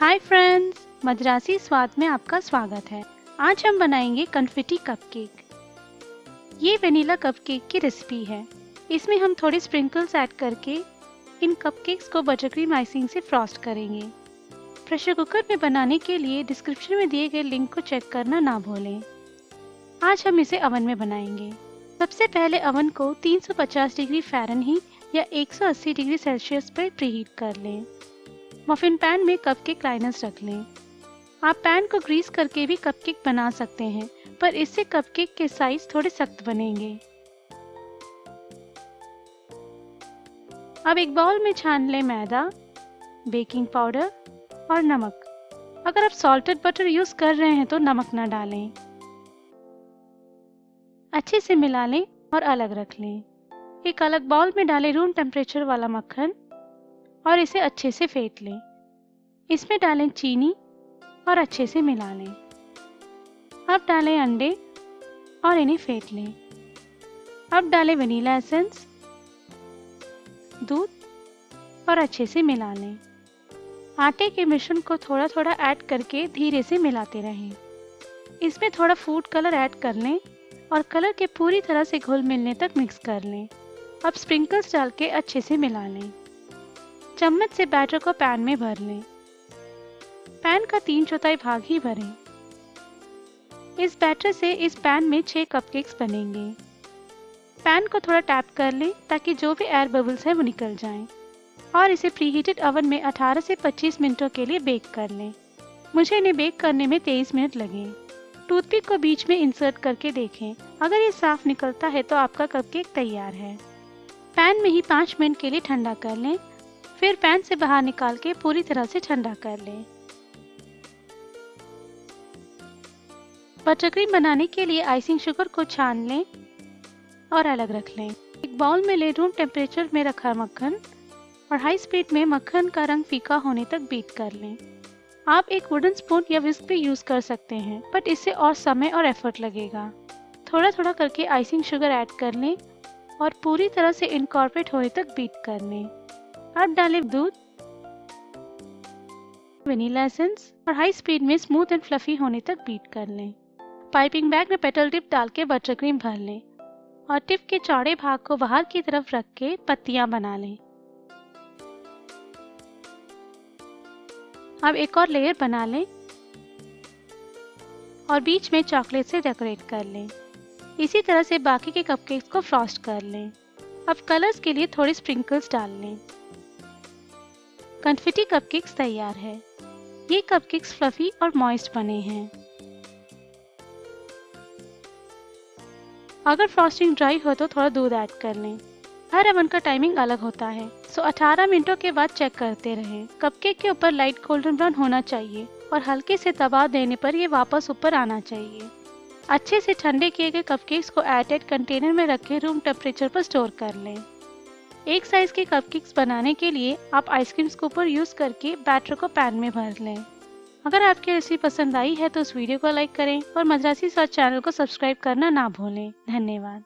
Hi friends, Madrasi स्वाद में आपका स्वागत है। आज हम बनाएंगे कन्फिटी कपकेक। ये वेनिला कपकेक की रेसिपी है। इसमें हम थोड़ी स्प्रिंकल्स ऐड करके इन कपकेक्स को बटरक्रीम आइसिंग से फ्रॉस्ट करेंगे। प्रेशर कुकर में बनाने के लिए डिस्क्रिप्शन में दिए गए लिंक को चेक करना ना भूलें। आज हम इसे ओवन में बनाएंगे। सबसे पहले ओवन को 350 डिग्री फ़ारेनहीट या 180 डिग्री सेल्सियस पर प्रीहीट कर लें। मफिन पैन में कपकेक लाइनर्स रख लें। आप पैन को ग्रीस करके भी कपकेक बना सकते हैं, पर इससे कपकेक के साइज थोड़े सख्त बनेंगे। अब एक बाउल में छान लें मैदा, बेकिंग पाउडर और नमक। अगर आप सॉल्टेड बटर यूज कर रहे हैं तो नमक ना डालें। अच्छे से मिला लें और अलग रख लें। एक अलग बाउल में डालें रूम टेम्परेचर वाला मक्खन और इसे अच्छे से फेंट लें। इसमें डालें चीनी और अच्छे से मिला लें। अब डालें अंडे और इन्हें फेंट लें। अब डालें वनीला एसेंस, दूध और अच्छे से मिला लें। आटे के मिश्रण को थोड़ा थोड़ा ऐड करके धीरे से मिलाते रहें। इसमें थोड़ा फूड कलर ऐड कर लें और कलर के पूरी तरह से घुल मिलने तक मिक्स कर लें। अब स्प्रिंकल्स डाल के अच्छे से मिला लें। चम्मच से बैटर को पैन में भर लें। पैन का 3/4 भाग ही भरें। इस बैटर से इस पैन में 6 कपकेक्स बनेंगे। पैन को थोड़ा टैप कर लें ताकि जो भी एयर बबल्स हैं वो निकल जाएं और इसे प्रीहीटेड ओवन में 18 से 25 मिनटों के लिए बेक कर लें। मुझे इन्हें बेक करने में 23 मिनट लगे। टूथपिक को बीच में इंसर्ट करके देखें। अगर ये साफ निकलता है तो आपका कपकेक तैयार है। पैन में ही 5 मिनट के लिए ठंडा कर लें, फिर पैन से बाहर निकाल के पूरी तरह से ठंडा कर लें। बटरक्रीम बनाने के लिए आइसिंग शुगर को छान लें और अलग रख लें। एक बाउल में ले रूम टेम्परेचर में रखा मक्खन और हाई स्पीड में मक्खन का रंग फीका होने तक बीट कर लें। आप एक वुडन स्पून या विस्क भी यूज कर सकते हैं, बट इससे और समय और एफर्ट लगेगा। थोड़ा थोड़ा करके आइसिंग शुगर ऐड कर लें और पूरी तरह से इनकॉर्पोरेट होने तक बीट कर लें। अब डालें दूध, वनीला एसेंस और हाई स्पीड में स्मूथ एंड फ्लफी होने तक बीट कर लें। पाइपिंग बैग में पेटल टिप डाल के बटरक्रीम भर लें और टिप के चौड़े भाग को बाहर की तरफ रख के पत्तियां बना लें। अब एक और लेयर बना लें और बीच में चॉकलेट से डेकोरेट कर लें। इसी तरह से बाकी के कपकेक्स को फ्रॉस्ट कर लें। अब कलर्स के लिए थोड़े स्प्रिंकल्स डाल लें। कन्फिटी कपकेक्स तैयार है। ये कपकेक्स फ्लफी और मॉइस्ट बने हैं। अगर फ्रॉस्टिंग ड्राई हो तो थोड़ा दूध ऐड कर लें। हर ओवन का टाइमिंग अलग होता है, सो 18 मिनटों के बाद चेक करते रहें। कपकेक के ऊपर लाइट गोल्डन ब्राउन होना चाहिए और हल्के से दबा देने पर ये वापस ऊपर आना चाहिए। अच्छे से ठंडे किए गए कपकेक्स को एयरटाइट कंटेनर में रख के रूम टेम्परेचर पर स्टोर कर लें। एक साइज के कपकेक्स बनाने के लिए आप आइसक्रीम स्कूपर यूज करके बैटर को पैन में भर लें। अगर आपकी रेसिपी पसंद आई है तो इस वीडियो को लाइक करें और मद्रासी स्वाद चैनल को सब्सक्राइब करना ना भूलें। धन्यवाद।